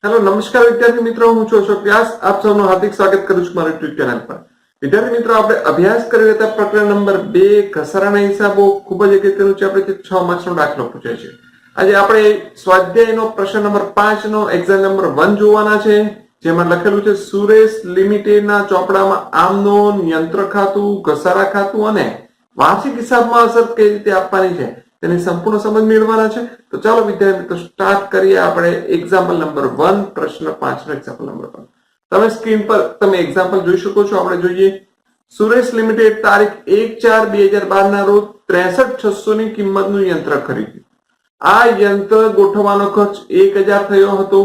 Hello નમસ્કાર વિદ્યાર્થી મિત્રો, હું છું અશોક વ્યાસ. આપ સૌનું હાર્દિક સ્વાગત કરું છું મારી યુટ્યુબ ચેનલ પર. વિદ્યાર્થી મિત્રો, આપણે અભ્યાસ કરી રહેતા પ્રકરણ નંબર 2 ઘસારાના હિસાબો ખૂબ જ અગત્યનું છે. આપણે 6 માર્ક્સનો દાખલો પૂછે છે. આજે આપણે સ્વાધ્યાયનો પ્રશ્ન નંબર 5 નો એક્ઝામ નંબર 1 જોવાના છે, જેમાં લખેલું છે સુરેશ લિમિટેડના ચોપડામાં આમનોન, યંત્ર ખાતું, ઘસારા ખાતું અને વાર્ષિક હિસાબમાં અસર કઈ રીતે આપવાની છે તેની સંપૂર્ણ સમજ મેળવવાના છે. તો ચાલો વિદ્યાર્થી મિત્રો સ્ટાર્ટ કરીએ. આપણે એક્ઝામ્પલ નંબર 1 પ્રશ્ન 5 નો એક્ઝામ્પલ નંબર 1 તમે સ્ક્રીન પર તમે એક્ઝામ્પલ જોઈ શકો છો. આપણે જોઈએ, સુરેશ લિમિટેડ તારીખ 1/4/2012 ના રોજ 63,600 ની કિંમતનું યંત્ર ખરીદ્યું. આ યંત્ર ગોઠવવાનો ખર્ચ 1000 થયો હતો.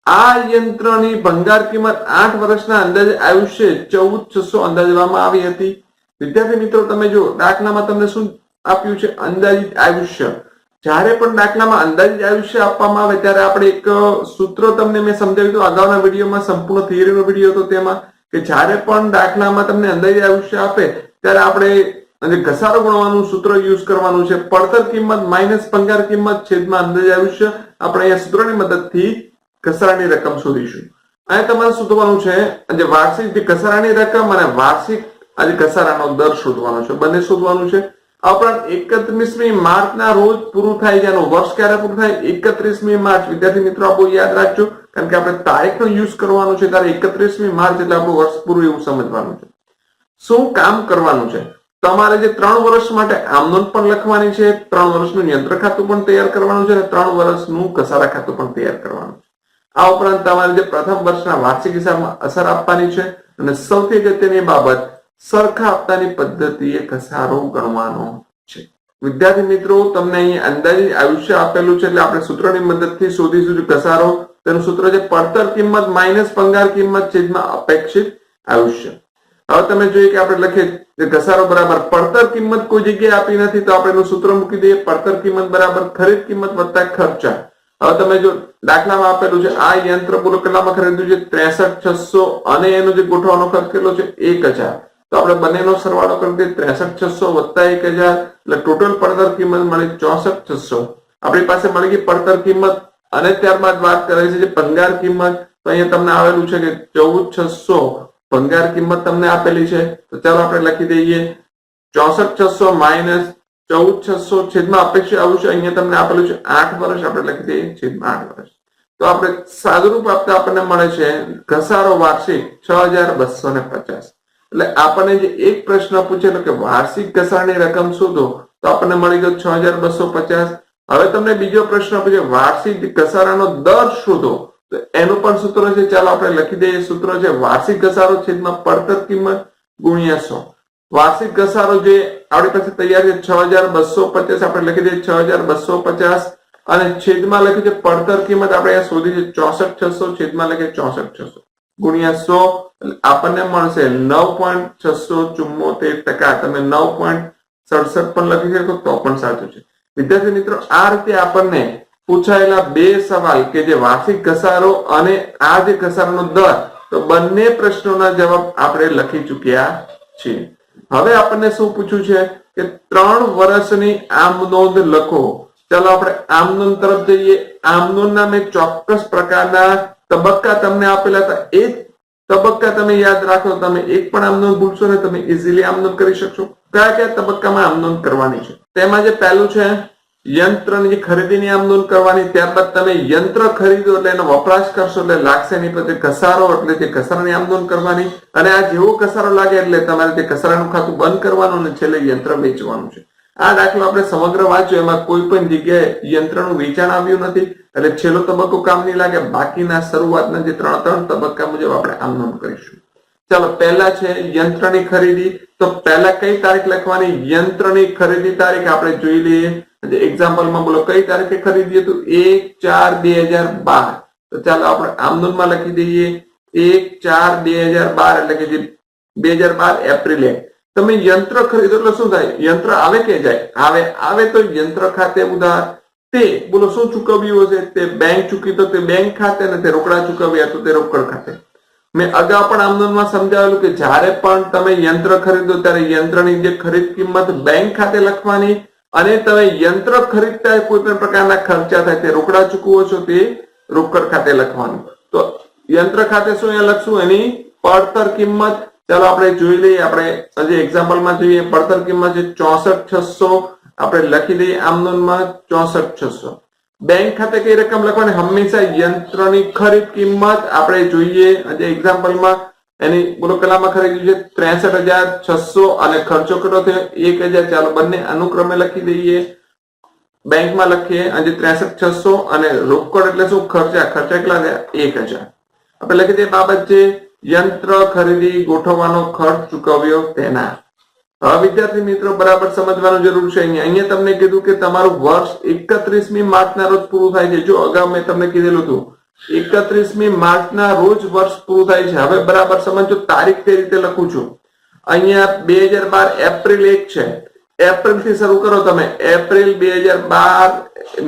આ યંત્રની ભંગાર કિંમત 8 વર્ષના અંદાજે આયુષ્ય 14,600 અંદાજવામાં આવી હતી. વિદ્યાર્થી મિત્રો, તમે જો દાખલામાં તમને શું આપ્યું છે? અંદાજિત આયુષ્ય. જ્યારે પણ દાખલામાં અંદાજિત આયુષ્ય આપવામાં આવે ત્યારે આપણે એક સૂત્ર તમને મેં સમજાવ્યું હતું અગાઉના વિડીયોમાં, સંપૂર્ણ થિયરીનો વિડીયો હતો તેમાં, કે જ્યારે પણ દાખલામાં તમને અંદાજિત આયુષ્ય આપે ત્યારે આપણે ઘસારો ગણવાનું સૂત્ર યુઝ કરવાનું છે. પડતર કિંમત માઇનસ ભંગાર કિંમત છેદમાં અંદાજિત આયુષ્ય. આપણે અહીંયા સૂત્રની મદદથી ઘસારાની રકમ શોધીશું. અહીંયા તમારે શોધવાનું છે જે વાર્ષિક ઘસારાની રકમ અને વાર્ષિક આજે ઘસારાનો દર શોધવાનો છે, બંને શોધવાનું છે. આ ઉપરાંત 31મી માર્ચના રોજ પૂરું થાય છે. આનું વર્ષ ક્યારે પૂરું થાય? 31મી માર્ચ. વિદ્યાર્થી મિત્રો, આ બહુ યાદ રાખજો, કારણ કે આપણે તારીખનો યુઝ કરવાનો છે ત્યારે 31મી માર્ચ એટલે આપણું વર્ષ પૂરું એવું સમજવાનું છે. શું કામ કરવાનું છે? તમારે જે 3 વર્ષ માટે આમનોન પણ લખવાની છે, 3 વર્ષનું યંત્ર ખાતું પણ તૈયાર કરવાનું છે અને 3 વર્ષનું ઘસારા ખાતું પણ તૈયાર કરવાનું છે. આ ઉપરાંત તમારે જે પ્રથમ વર્ષના વાર્ષિક હિસાબમાં અસર આપવાની છે અને સૌથી અગત્યની બાબત, સરખા હપ્તાની પદ્ધતિએ ઘસારો ગણવાનો છે. વિદ્યાર્થી મિત્રો, તમને અહીં અંદાજિત આયુષ્ય આપેલું છે એટલે આપણે સૂત્રની મદદથી શોધીશું ઘસારો. તેનું સૂત્ર છે પડતર કિંમત માઇનસ ભંગાર કિંમત છેદમાં અપેક્ષિત આયુષ્ય. હવે તમે જોઈએ કે આપણે લખીએ ઘસારો બરાબર પડતર કિંમત કોઈ જગ્યાએ આપી નથી, તો આપણે એનું સૂત્ર મૂકી દઈએ. પડતર કિંમત બરાબર ખરીદ કિંમત વત્તા ખર્ચા. હવે તમે જો દાખલામાં આપેલું છે આ યંત્ર બોલો કેટલામાં ખરીદ્યું છે? 63,600 અને એનો જે ગોઠવવાનો ખર્ચ કેટલો છે? 1000. તો આપણે બંનેનો સરવાળો કરી દઈએ. 63,600 વત્તા 1000 એટલે ટોટલ પડતર કિંમત મળી 64,600. આપણી પાસે મળી ગઈ પડતર કિંમત. અને ત્યારબાદ વાત કરે છે જે ભંગાર કિંમત. તો અહીંયા તમને આવેલું છે કે 14,600 ભંગાર કિંમત તમને આપેલી છે. તો ચાલો આપણે લખી દઈએ 64,600 માઇનસ 14,600 છેદમાં અપેક્ષિત આયુષ્ય. અહીંયા તમને આપેલું છે 8 વર્ષ. આપણે લખી દઈએ છેદમાં 8 વર્ષ. તો આપણે સાદુરૂપ આપતા આપણને મળે છે ઘસારો વાર્ષિક 6,250. એટલે આપણને જે એક પ્રશ્ન પૂછેલો કે વાર્ષિક ઘસારાની રકમ શોધો, તો આપણને મળી ગયો 6,250. હવે તમને બીજો પ્રશ્ન પૂછે વાર્ષિક ઘસારાનો દર શોધો, તો એનું પણ સૂત્ર છે. ચાલો આપણે લખી દઈએ. સૂત્ર છે વાર્ષિક ઘસારો છેદમાં પડતર કિંમત ગુણ્યા 100. વાર્ષિક ઘસારો જે આપણી પાસે તૈયાર છે 6,250, આપણે લખી દઈએ 6,250 અને છેદમાં લખ્યું છે પડતર કિંમત આપણે અહીંયા શોધી છે 64,600, છેદમાં લખીએ 64,600 ગુણ્યા 100 આપણને મળશે 9.674%. તમે 9.67 પણ લખી શકો તો પણ સાચું છે. વિદ્યાર્થી મિત્રો, આ રીતે આપણને પૂછાયેલા બે સવાલ કે જે વાર્ષિક ઘસારો અને આ જે ઘસારાનો દર, તો બંને પ્રશ્નોના જવાબ આપણે લખી ચૂક્યા છીએ. હવે આપણને શું પૂછ્યું છે કે 3 વર્ષની આમનોંધ લખો. ચાલો આપણે આમનોંધ તરફ જઈએ. આમનોંધના મેં ચોક્કસ પ્રકારના તબક્કા તમને આપેલા હતા. એ તબક્કા તમે યાદ રાખો. તમે એક પણ આમનોંધ ભૂલશો ને તમે ઇઝીલી આમનોંધ કરી શકશો. કયા કયા તબક્કામાં આમનોંધ કરવાની છે? તેમાં જે પહેલું છે યંત્રની જે ખરીદીની આમનોંધ કરવાની. ત્યારબાદ તમે યંત્ર ખરીદો એટલે એનો વપરાશ કરશો એટલે લાગશે નહીં, પછી ઘસારો એટલે જે ઘસારાની આમનોંધ કરવાની. અને આ જેવો ઘસારો લાગે એટલે તમારે તે ઘસારાનું ખાતું બંધ કરવાનું અને છેલ્લે યંત્ર વેચવાનું છે. આ દાખલો આપણે સમગ્ર વાંચ્યો, એમાં કોઈ પણ જગ્યાએ યંત્રનું વેચાણ આવ્યું નથી એટલે છેલ્લો તબક્કો કામ નહીં લાગે. બાકીના શરૂઆતના જે 3 તબક્કા મુજબ આપણે આમનોંધ કરીશું. ચાલો, પહેલા છે યંત્રની ખરીદી. તો પહેલા કઈ તારીખ લખવાની? યંત્રની ખરીદી તારીખ આપણે જોઈ લઈએ. એક્ઝામ્પલમાં બોલો કઈ તારીખે ખરીદી હતું? 1/4/2012. તો ચાલો આપણે આમનોંધમાં લખી દઈએ 1/4/2012 એટલે કે જે 2012 એપ્રિલે. તમે યંત્ર ખરીદો એટલે શું થાય? યંત્ર આવે કે જાય? આવે તો યંત્ર ખાતે ઉધાર. તે બોલો શું ચૂકવ્યું હશે? તે બેંક ચૂકી તો તે બેંક ખાતે, અને તે રોકડા ચૂકવ્યા તો તે રોકડ ખાતે. મેં અગાઉ પણ આમનોંધમાં સમજાવેલું કે જ્યારે પણ તમે યંત્ર ખરીદો ત્યારે યંત્રની જે ખરીદ કિંમત બેંક ખાતે લખવાની, અને તમે યંત્ર ખરીદતા કોઈ પણ પ્રકારના ખર્ચા થાય તે રોકડા ચૂકવો છો તે રોકડ ખાતે લખવાનું. તો યંત્ર ખાતે શું અહીંયા લખશું? એની પડતર કિંમત. ચાલો આપણે જોઈ લઈએ. આપણે હજી એક્ઝામ્પલમાં જોઈએ. પડતર કિંમત છે 64,600. આપણે લખી દઈએ આમ નોંધમાં 64,600. બેંક ખાતે કઈ રકમ લખવાની? હંમેશા યંત્રની ખરીદ કિંમત આપણે જોઈએ. હજી એક્ઝામ્પલમાં એની બોલો કલામાં ખરીદ્યું છે 63,600 અને ખર્ચો કેટલો થયો 1,000. ચાલો બંને અનુક્રમે લખી દઈએ. બેંકમાં લખીએ આજે 63,600 અને રોકડ એટલે શું? ખર્ચા કેટલા થયા? 1,000. આપણે લખી દઈએ બાબત છે યંત્ર ખરીદી ગોઠવવાનો ખર્ચ ચૂકવ્યો તેના. હવે વિદ્યાર્થી મિત્રો બરાબર સમજવાનું જરૂર છે. અહીંયા તમને કીધું કે તમારું વર્ષ 31મી માર્ચના રોજ પૂરું થાય છે. જો અગાઉ મેં તમને કીધેલું હતું 31મી માર્ચના રોજ વર્ષ પૂરું થાય છે. હવે બરાબર સમજો. તારીખ તે રીતે લખું છું. અહીંયા 2012 એપ્રિલ 1 છે. એપ્રિલ થી શરૂ કરો તમે. April 2012,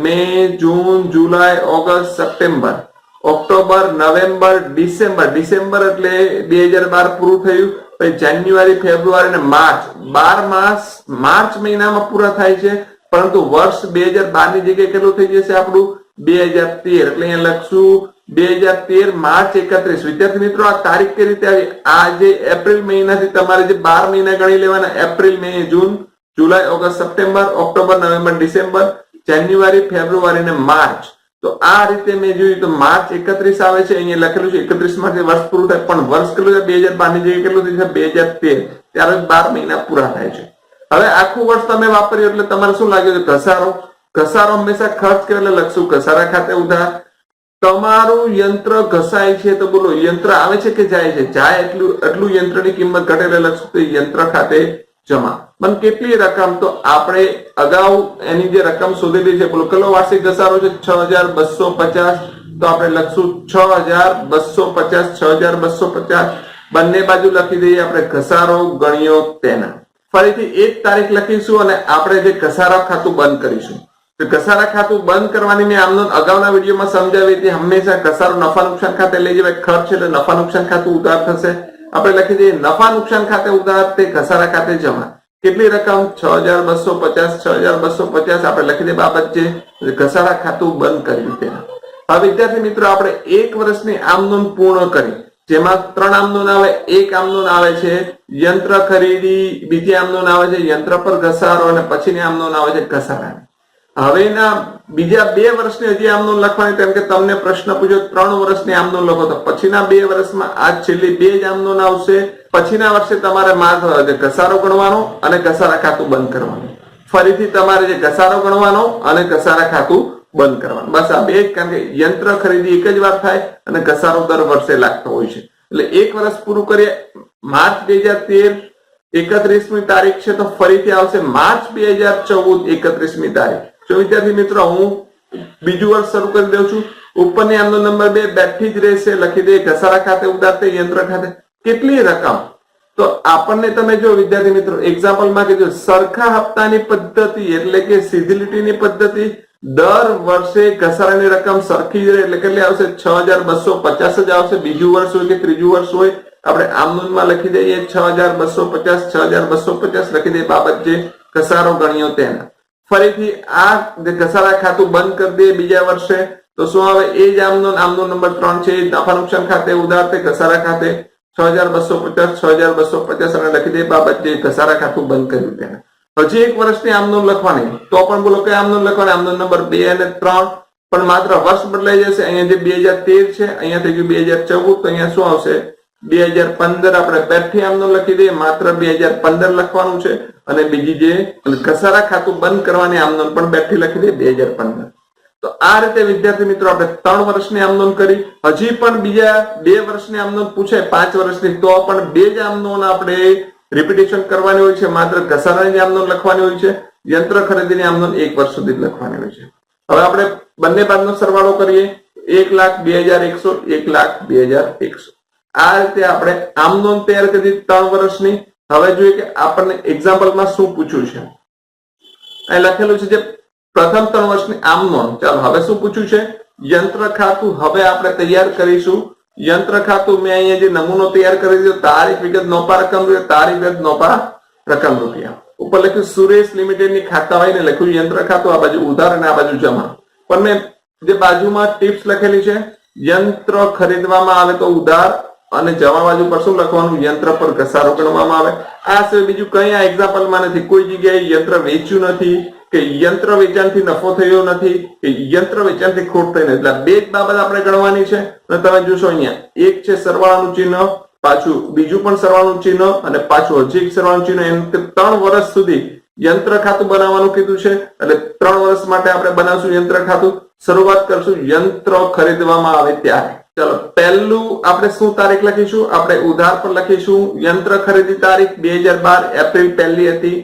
May, June, July, August, September, October, November, December. December એટલે 2012 પૂરું થયું. પછી જાન્યુઆરી, ફેબ્રુઆરી અને માર્ચ. 12 માસ માર્ચ મહિનામાં પૂરા થાય છે. પરંતુ વર્ષ 2012 ની જગ્યાએ કેટલું થઈ જશે આપણું? 2013. એટલે અહીંયા લખશું 2013 માર્ચ 31. વિદ્યાર્થી મિત્રો આ તારીખ કઈ રીતે આવી? આ જે એપ્રિલ મહિનાથી તમારે જે 12 મહિના ગણી લેવાના. April, May, June, July, August, September, October, November, December, January, February અને માર્ચ. તો આ રીતે મેં જોયું તો માર્ચ 31 આવે છે. અહીંયા લખેલું છે 31 માંથી વર્ષ પૂરું થાય. પણ વર્ષ કેટલું છે? 2012 ની જગ્યાએ કેટલું થઈ છે? 2013. ત્યારે 12 મહિના પૂરા થાય છે. હવે આખું વર્ષ તમે વાપર્યું એટલે તમારે શું લાગ્યું છે? ઘસારો. ઘસારો હંમેશા ખર્ચ કે એટલે લખશું ઘસારા ખાતે ઉધાર. તમારું યંત્ર ઘસાય છે તો બોલો યંત્ર આવે છે કે જાય છે? જાય એટલું યંત્રની કિંમત ઘટે એટલે લખશું તો યંત્ર ખાતે જમા. પણ કેટલી રકમ? તો આપણે અગાઉ એની જે રકમ શોધેલી છે બોલો કેટલો વાર્ષિક ઘસારો છે? 6,250. તો આપણે લખશું 6,250. 6,250 બંને બાજુ લખી દઈએ આપણે. ઘસારો ગણ્યો તેના. ફરીથી એ જ તારીખ લખીશું અને આપણે જે ઘસારા ખાતું બંધ કરીશું. તો ઘસારા ખાતું બંધ કરવાની મેં આમનો અગાઉના વિડીયોમાં સમજાવી હતી. હંમેશા ઘસારો નફા નુકસાન ખાતે લઈ જવાય. ખર્ચ એટલે નફા નુકસાન ખાતું ઉધાર થશે. આપણે લખી દઈએ નફા નુકસાન ખાતે ઉધાર તે ઘસારા ખાતે જમા. કેટલી રકમ? 6,250. 6,250 આપણે લખી દઈએ બાબત છે ઘસારા ખાતું બંધ કર્યું તેના. હવે વિદ્યાર્થી મિત્રો આપણે એક વર્ષની આમ નોંધ પૂર્ણ કરી. જેમાં 3 આમ નોંધ આવે. એક આમ નોંધ આવે છે યંત્ર ખરીદી, બીજી આમ નોંધ આવે છે યંત્ર પર ઘસારો અને પછીની આમ નોંધ આવે છે ઘસારા. હવેના બીજા 2 વર્ષની હજી આમ નોંધ લખવાની. કેમ કે તમને પ્રશ્ન પૂછ્યો 3 વર્ષની આમ નોંધ લખો તો પછીના 2 વર્ષમાં આ છેલ્લી 2 જ આમ નોંધ આવશે. પછીના વર્ષે તમારે ઘસારો ગણવાનો અને ઘસારા ખાતું બંધ કરવાનું. ફરીથી તમારે જે ઘસારો ગણવાનો અને ઘસારા ખાતું બંધ કરવાનું. બસ આ 2 જ. કારણ કે યંત્ર ખરીદી એક જ વાર થાય અને ઘસારો દર વર્ષે લાગતો હોય છે. એટલે 1 વર્ષ પૂરું કરીએ. માર્ચ 2013 31મી તારીખ છે તો ફરીથી આવશે માર્ચ 2014 31મી તારીખ. જો વિદ્યાર્થી મિત્રો હું બીજું વર્ષ શરૂ કરી દઉં છું. ઉપરની આમનો નંબર 2 બેઠી જ રહેશે. લખી દે ઘસારા ખાતે ઉધાર તે યંત્ર ખાતે. કેટલી રકમ? તો આપણને તમે જો વિદ્યાર્થી મિત્રો એક્ઝામ્પલમાં કીધું સરખા હપ્તાની પદ્ધતિ એટલે કે સીધીલીટીની પદ્ધતિ. દર વર્ષે ઘસારાની રકમ સરખી જ રહે એટલે કેટલી આવશે? 6,250 જ આવશે. બીજું વર્ષ હોય કે ત્રીજું વર્ષ હોય આપણે આમ નોંધમાં લખી દઈએ 6,250. 6,250 લખી દઈએ બાબત જે ઘસારો ગણ્યો તેના. ફરીથી આ ઘસારા ખાતું બંધ કરી દે બીજા વર્ષે તો શું આવે? એ જ આમનો નંબર 3 છે. નફા નુકસાન ખાતે ઉધાર તે ઘસારા ખાતે 6,250. 6,250 અને લખી દે બાબત જે ઘસારા ખાતું બંધ કર્યું તેના. હજી 1 વર્ષની આમનો લખવાની. તો પણ બોલો કઈ આમનો લખવાની? આમનો નંબર 2 અને 3. પણ માત્ર વર્ષ બદલાઈ જશે. અહીંયા જે 2013 છે અહીંયા થઈ ગયું 2014. તો અહીંયા શું આવશે? 2015. આપણે બેઠી આમનો લખી દઈએ. માત્ર 2015 લખવાનું છે અને બીજી જે ઘસારા ખાતું બંધ કરવાની આમનો પણ બેઠી લખી દઈએ 2015. તો આ રીતે વિદ્યાર્થી મિત્રો આપણે 3 વર્ષની આમનોંધ કરી. હજી પણ બીજા 2 વર્ષની આમનોંધ પૂછે 5 વર્ષની તો પણ 2 જ આમનોંધ આપણે રિપીટેશન કરવાની હોય છે. માત્ર ઘસારાની આમનોંધ લખવાની હોય છે. યંત્ર ખરીદીની આમનોંધ 1 વર્ષ સુધી લખવાની હોય છે. હવે આપણે બંને બાજુનો સરવાળો કરીએ. 1,02,100. 1,02,100. આ રીતે આપણે આમનોંધ તૈયાર કરી 3 વર્ષની. હવે જોઈએ કે આપણને એક્ઝામ્પલમાં શું પૂછ્યું છે. અહીં લખેલું છે જે પ્રથમ 3 વર્ષની આમનોંધ. ચાલો હવે શું પૂછ્યું છે? યંત્ર ખાતું હવે આપણે તૈયાર કરીશું. યંત્ર ખાતું મેં અહીંયા જે નમૂનો તૈયાર કરી દીધો. તારીખ વિગત નોપા રકમ રૂપિયા. તારીખ વિગત નોપા રકમ રૂપિયા. ઉપર લખ્યું સુરેશ લિમિટેડ ની ખાતા હોય ને લખ્યું યંત્ર ખાતું. આ બાજુ ઉધાર અને આ બાજુ જમા. પણ મેં જે બાજુમાં ટિપ્સ લખેલી છે, યંત્ર ખરીદવામાં આવે તો ઉધાર, અને જમા બાજુ પર શું લખવાનું, યંત્ર પર ઘસારો ગણવામાં આવે. આ સિવાય બીજું કઈ આ એક્ઝામ્પલમાં નથી. કોઈ જગ્યાએ યંત્ર વેચ્યું નથી, કે યંત્ર વેચાણથી નફો થયો નથી, કે યંત્ર વેચાણથી ખોટ થઈ નથી. એટલે બે જ બાબત આપણે ગણવાની છે. અને તમે જોશો અહીંયા એક છે સરવાળાનું ચિહ્ન, પાછું બીજું પણ સરવાળાનું ચિહ્ન, અને પાછું હજી એક સરવાળાનું ચિહ્ન. એમ 3 વર્ષ સુધી યંત્ર ખાતું બનાવવાનું કીધું છે. એટલે 3 વર્ષ માટે આપણે બનાવશું યંત્ર ખાતું. શરૂઆત કરશું યંત્ર ખરીદવામાં આવે ત્યારે. ચલો, પહેલું આપણે શું તારીખ લખીશું, આપણે ઉધાર પર લખીશું યંત્ર ખરીદી તારીખ 2012 એપ્રિલ 1 હતી.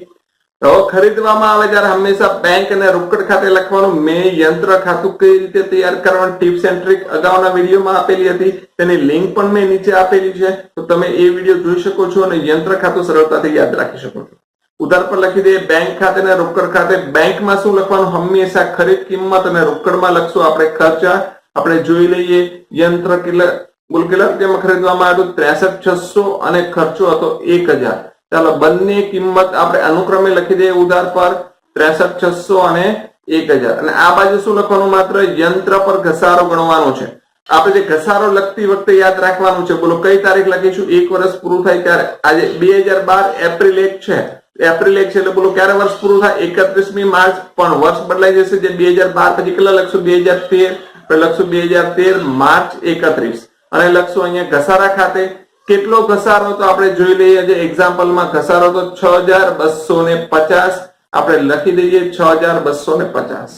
તો ખરીદવામાં આવે ત્યારે હંમેશા બેંક અને રોકડ ખાતે લખવાનું. મેં યંત્ર ખાતું કઈ રીતે તૈયાર કરવાનું ટિપ્સ એન્ડ ટ્રિક અગાઉના વિડીયોમાં આપેલી હતી, તેની લિંક પણ મેં નીચે આપેલી છે. તો તમે એ વિડીયો જોઈ શકો છો અને યંત્ર ખાતું સરળતાથી યાદ રાખી શકો છો. ઉધાર પર લખી દઈએ બેંક ખાતે અને રોકડ ખાતે. બેંકમાં શું લખવાનું, હંમેશા ખરીદ કિંમત, અને રોકડમાં લખશું આપણે ખર્ચા. આપણે જોઈ લઈએ યંત્ર કેટલા રૂપિયામાં ખરીદવામાં આવ્યું, 63,600, અને ખર્ચો હતો 1,000. ચાલો, બંને કિંમત આપણે અનુક્રમે લખી દઈએ. ઉધાર પર 63,600 અને 1,000. અને આ બાજુ શું લખવાનું, માત્ર યંત્ર પર ઘસારો ગણવાનો છે. આપણે જે ઘસારો લખતી વખતે યાદ રાખવાનું છે. બોલો કઈ તારીખ લખીશું, 1 વર્ષ પૂરું થાય ત્યારે. આજે 2012 એપ્રિલ 1 છે. એપ્રિલ 1 છે એટલે બોલો ક્યારે વર્ષ પૂરું થાય, 31મી માર્ચ. પણ વર્ષ બદલાઈ જશે. જે 2012 પછી કેટલા લખશું, 2013. લખશું 2013 માર્ચ 31. અને લખશું અહીંયા ઘસારા ખાતે કેટલો ઘસારો તો આપણે જોઈ લઈએ. જે એક્ઝામ્પલમાં ઘસારો તો 6,250. આપણે લખી દઈએ 6,250.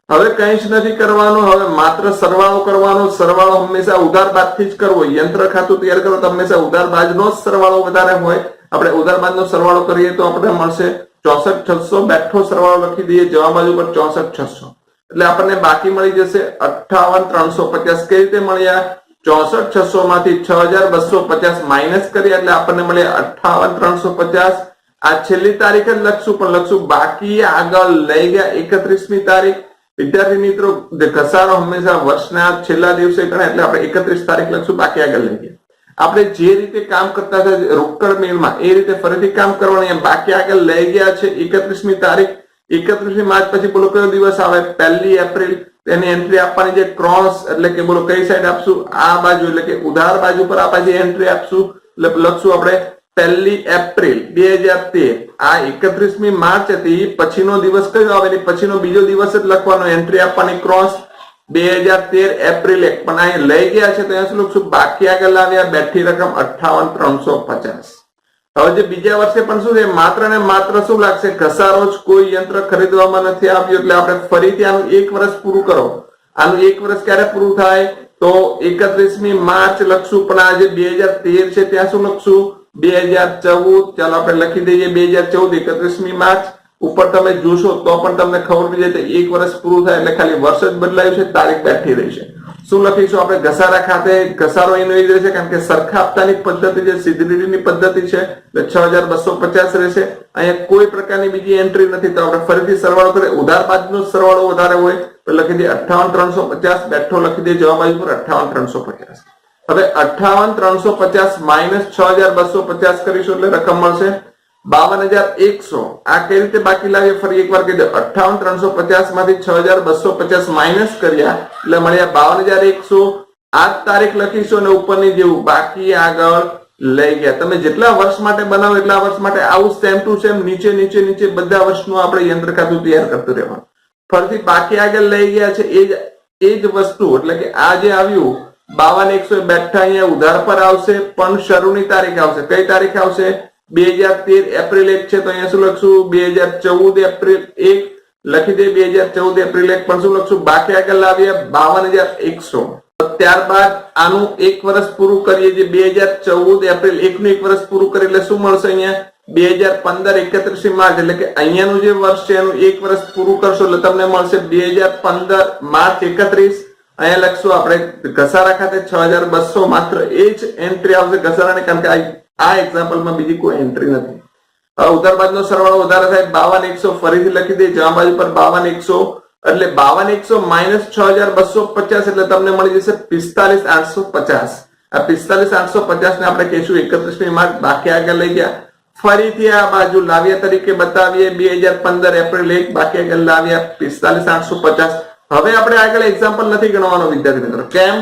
હવે કઈ જ નથી કરવાનું. હવે માત્ર સરવાળો કરવાનો. સરવાળો હંમેશા ઉધાર બાદથી જ કરવો. યંત્ર ખાતું તૈયાર કરો તો હંમેશા ઉધાર બાદનો જ સરવાળો વધારે હોય. આપણે ઉધાર બાદનો સરવાળો કરીએ તો આપણે મળશે 64,600. બેઠો સરવાળો લખી દઈએ જવાબ બાજુ પર 64,600. એટલે આપણને બાકી મળી જશે 58,350. કઈ રીતે મળ્યા, 64,600 માંથી 6,250 માઇનસ કરીએ એટલે આપણને મળ્યા 58,350. આ છેલ્લી તારીખ જ લખશું, પણ લખશું બાકી આગળ લઈ ગયા 31મી તારીખ. વિદ્યાર્થી મિત્રો, ઘસારો હંમેશા વર્ષના છેલ્લા દિવસે ગણાય એટલે આપણે 31 તારીખ લખશું, બાકી આગળ લઈ ગયા. આપણે જે રીતે કામ કરતા હતા રોકડ મેળમાં એ રીતે ફરીથી કામ કરવાનું. બાકી આગળ લઈ ગયા છે 31મી તારીખ. 31મી માર્ચ પછી બોલો કયો દિવસ આવે, 1 એપ્રિલ. તેની એન્ટ્રી આપવાની છે ક્રોસ, એટલે કે બોલો કઈ સાઈડ આપશું, આ બાજુ, એટલે કે ઉધાર બાજુ પર આ બાજુ એન્ટ્રી આપશું. એટલે લખશું આપણે 1 એપ્રિલ 2013. આ 31મી માર્ચ હતી. પછીનો દિવસ કયો આવે, પછીનો બીજો દિવસ જ લખવાનો, એન્ટ્રી આપવાની ક્રોસ. 2013 એપ્રિલ 1. પણ અહીં લઈ ગયા છે તો અહીંયા શું લખશું, બાકી આગળ લાવ્યા, બેઠી રકમ 58,350. હવે જે બીજા વર્ષે પણ શું છે, માત્ર ને માત્ર શું લાગશે, ઘસારો જ, કોઈ યંત્ર ખરીદવામાં નથી આવ્યું. એટલે આપણે ફરીથી આનું 1 વર્ષ પૂરું કરો. આનું 1 વર્ષ ક્યારે પૂરું થાય, તો 31મી માર્ચ લખશું. પણ આ જે 2013 છે ત્યાં શું લખશું, 2014. ચાલો આપણે લખી દઈએ 2014 31મી માર્ચ. ઉપર તમે જોશો તો પણ તમને ખબર પડી જાય 1 વર્ષ પૂરું થાય એટલે ખાલી વર્ષ જ બદલાયું છે, તારીખ બેઠી રહી છે. શું લખીશું આપણે ઘસારા ખાતે, ઘસારો એનો એ જ રહેશે કારણ કે સરખા હપ્તાની પદ્ધતિ છે, સીધી લીટીની પદ્ધતિ છે. એટલે 6,250 રહેશે. અહીંયા કોઈ પ્રકારની બીજી એન્ટ્રી નથી. તો આપણે ફરીથી સરવાળો કરીએ. ઉધાર બાદનો સરવાળો વધારે હોય તો લખી દઈએ 58,350. બેઠો લખી દઈએ જવાબ બાજુ પર 58,350. હવે 58,350 માઇનસ 6,250 કરીશું એટલે રકમ મળશે 52,100. આ કઈ રીતે બાકી લાવીએ, ફરી એકવાર કહી દો. 58,350 માંથી 6,250 માઇનસ કર્યા એટલે મળ્યા 52,100. આ તારીખ લખીશું અને ઉપરની જેવું બાકી આગળ લઈ ગયા. તમે જેટલા વર્ષ માટે બનાવો એટલા વર્ષ માટે આવું સેમ ટુ સેમ નીચે નીચે નીચે બધા વર્ષનું આપણે યંત્ર ખાતું તૈયાર કરતું રહેવાનું. ફરીથી બાકી આગળ લઈ ગયા છે એ જ વસ્તુ, એટલે કે આ જે આવ્યું 52,100 બેઠા અહીંયા ઉધાર પર આવશે, પણ શરૂની તારીખ આવશે. કઈ તારીખ આવશે, 2013 એપ્રિલ 1 છે તો અહીંયા શું લખશું, 2014 એપ્રિલ 1 લખી દે. 2014 એપ્રિલ 1 પણ શું લખશું, બાકી આગળ લાવીએ 52,100. ત્યારબાદ આનું 1 વર્ષ પૂરું કરીએ. જે 2014 એપ્રિલ 1 નું 1 વર્ષ પૂરું કરીએ એટલે શું મળશે, અહીંયા 2015 31 માર્ચ. એટલે કે અહીંયાનું જે વર્ષ છે એનું 1 વર્ષ પૂરું કરશો એટલે તમને મળશે 2015 માર્ચ 31. અહીંયા લખશું આપણે ઘસારા ખાતે 6,200. માત્ર એ જ એન્ટ્રી આવશે ઘસારાની, કારણ કે આ એક્ઝામ્પલમાં બીજી કોઈ એન્ટ્રી નથી. હવે ઉધાર બાદનો સરવાળો વધારે થાય 52,100. ફરીથી લખી દઈએ જવાબ બાજુ પર 52,100. એટલે 52,100 માઇનસ 6,250 એટલે તમને મળી જશે 45,850. આ 45,850 ને આપણે કહીશું 31મી માર્ચ. બાકી આગળ લઈ ગયા. ફરીથી આ બાજુ લાવ્યા તરીકે બતાવીએ 2015 એપ્રિલ 1. બાકી આગળ લાવ્યા 45,850. હવે આપણે આગળ એક્ઝામ્પલ નથી ગણવાનો વિદ્યાર્થી મિત્રો. કેમ?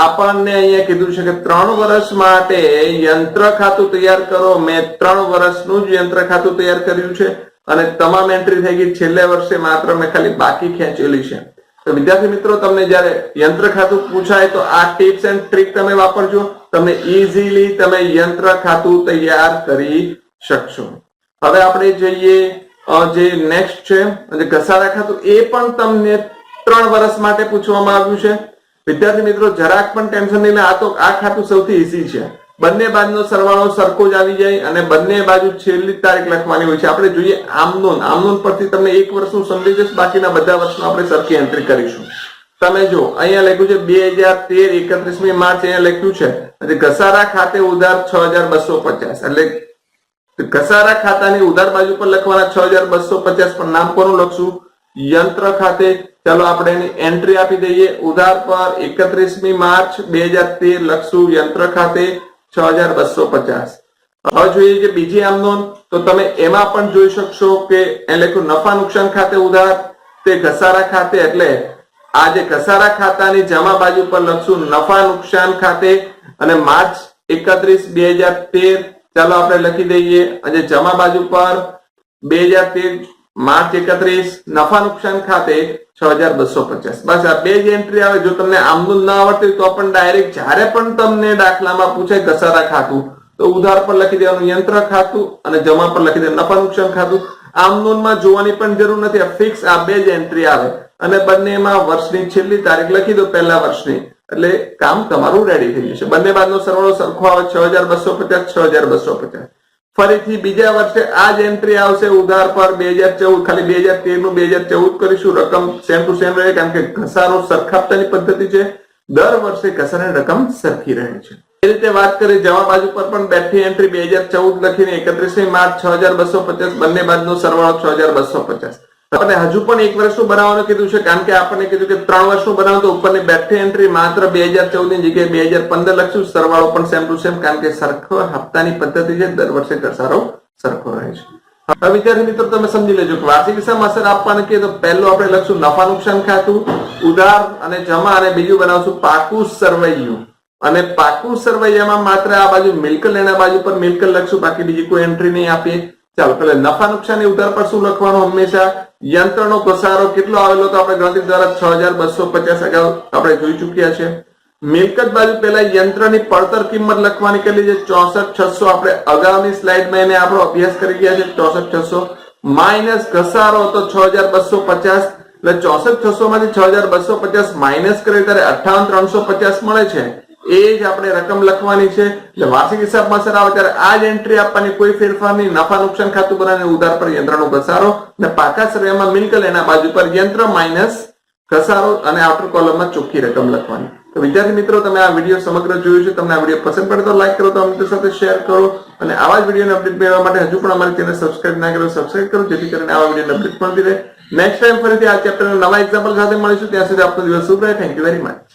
આપણને અહીંયા કીધું છે કે 3 વર્ષ માટે યંત્ર ખાતું તૈયાર કરો. મેં 3 વર્ષનું જ યંત્ર ખાતું તૈયાર કર્યું છે અને તમામ એન્ટ્રી થઈ ગઈ. છેલ્લે વર્ષે માત્ર મેં ખાલી બાકી ખેંચેલી છે. તો વિદ્યાર્થી મિત્રો, તમને જયારે યંત્ર ખાતું પૂછાય તો આ ટિપ્સ એન્ડ ટ્રીક તમે વાપરજો. તમને ઈઝીલી તમે યંત્ર ખાતું તૈયાર કરી શકશો. હવે આપણે જોઈએ જે નેક્સ્ટ છે ઘસારા ખાતું. એ પણ તમને 3 વર્ષ માટે પૂછવામાં આવ્યું છે. વિદ્યાર્થી મિત્રો, જરાક પણ ટેન્શન નહીં લે. આ ખાતું સૌથી ઈઝી છે. બંને બાજુનો સરવાળો સરખો જ આવી જાય અને બંને બાજુ છેલ્લી તારીખ લખવાની હોય છે. આપણે જોઈએ આમનોન પરથી તમને 1 વર્ષનું સમજી જશે. બાકીના બધા વર્ષનું આપણે સરખી એન્ટ્રી કરીશું. તમે જો અહીંયા લખ્યું છે 2013 31મી માર્ચ અહીંયા લખ્યું છે. ઘસારા ખાતે ઉધાર 6250. એટલે ઘસારા ખાતાની ઉધાર બાજુ પર લખવાના 6250. પણ નામ કોનું લખશું? યંત્ર ખાતે. ચાલો આપણે એની એન્ટ્રી આપી દઈએ. ઉધાર પર 31મી માર્ચ 2013 લખશું યંત્ર ખાતે 6250. હવે જોઈએ કે બીજી આમ નોંધ. તો તમે એમાં પણ જોઈ શકશો કે એ લખ્યું નફા નુકસાન ખાતે ઉધાર તે ઘસારા ખાતે. એટલે આ જે ઘસારા ખાતાની જમા બાજુ પર લખશું નફા નુકસાન ખાતે અને માર્ચ 31 2013. ચાલો આપણે લખી દઈએ. અને જમા બાજુ પર 2013 માર્ચ 31 નફા નુકસાન ખાતે 6250. બસ આ બે જ એન્ટ્રી આવે. જો તમને આમનું ના આવડતું તો પણ ડાયરેક્ટ જ્યારે પણ તમને દાખલામાં પૂછે ઘસારા ખાતું તો ઉધાર પર લખી દેવાનું યંત્ર ખાતું અને જમા પર લખી દેવાનું નફા નુકસાન ખાતું. આમનોનમાં જોવાની પણ જરૂર નથી. આ ફિક્સ આ બે જ એન્ટ્રી આવે અને બંનેમાં વર્ષની છેલ્લી તારીખ લખી દો પહેલા વર્ષની. એટલે કામ તમારું રેડી થઈ જશે. બંને બાજુનો સરવાળો સરખો આવે 6250 6250. ફરીથી બીજા વર્ષે આ જ એન્ટ્રી આવશે ઉધાર પર 2014. ખાલી 2013 નું 2014 કરીશું. રકમ સેમ ટુ સેમ રહે કારણ કે ઘસારો સરખાવતાની પદ્ધતિ છે. દર વર્ષે ઘસારાની રકમ સરખી રહે છે. એ રીતે વાત કરી જમા બાજુ પર પણ બેઠી એન્ટ્રી 2014 લખીને 31મી માર્ચ 6250. બંને બાજુનો સરવાળો 6250. આપણને હજુ પણ 1 વર્ષનું બનાવવાનું કીધું છે કારણ કે આપણને કીધું કે 3 વર્ષનું બનાવો તો ઉપરની બેઠી એન્ટ્રી માત્ર 2014 ની જગ્યાએ 2015 લખશું. સરવાળો પણ સેમ ટુ સેમ કારણ કે સરખો હપ્તાની પદ્ધતિ છે. દર વર્ષે ઘસારો સરખો રહે છે. હવે વિદ્યાર્થી મિત્રો, તમે સમજી લેજો કે વાર્ષિક હિસાબમાં અસર આપવાની કે તો પહેલું આપણે લખશું નફા નુકસાન ખાતું ઉધાર અને જમા અને બીજું બનાવશું પાકું સરવૈયું. અને પાકું સરવૈયામાં માત્ર આ બાજુ મિલકત લેના બાજુ પર મિલકત લખશું. બાકી બીજી કોઈ એન્ટ્રી નહીં આપીએ. ચાલો પેલા નફા નુકસાની ઉધાર પર શું લખવાનું? હંમેશા યંત્રનો ઘસારો કેટલો આવેલો તો આપણે ગણતરી દ્વારા 6250 અગાઉ આપણે જોઈ ચુક્યા છે. મિલકત બાજુ પહેલા યંત્રની પડતર કિંમત લખવાની કેટલી છે? 64600. આપણે અગાઉની સ્લાઇડમાં એને આપણો અભ્યાસ કરી ગયા છે. 64600 માઇનસ ઘસારો તો 6250. એટલે 64600 માંથી 6250 માઇનસ કરીએ ત્યારે 58350 મળે છે. એ જ આપણે રકમ લખવાની છે. એટલે વાર્ષિક હિસાબમાં સર આવે ત્યારે આ જ એન્ટ્રી આપવાની, કોઈ ફેરફાર નહીં. નફા નુકસાન ખાતું બનાવીને ઉધાર પર યંત્રનો ઘસારો અને પાકા સરવૈયામાં મિલકત એના બાજુ પર યંત્ર માઇનસ ઘસારો અને આઉટર કોલમમાં ચોખ્ખી રકમ લખવાની. તો વિદ્યાર્થી મિત્રો, તમે આ વિડીયો સમગ્ર જોયું છે. તમને આ વિડીયો પસંદ પડે તો લાઈક કરો, તો મિત્રો સાથે શેર કરો અને આવા જ વિડીયોની અપડેટ મેળવવા માટે હજુ પણ અમારી ચેનલ સબસ્ક્રાઇબ ના કરો સબસ્ક્રાઇબ કરો, જેથી કરીને આવા વિડીયોની અપડેટ મળતી રહે. નેક્સ્ટ ટાઈમ ફરીથી આ ચેપ્ટરના નવા એક્ઝામ્પલ સાથે મળીશું. ત્યાં સુધી આપનો દિવસ શુભ રહે. Thank you very much.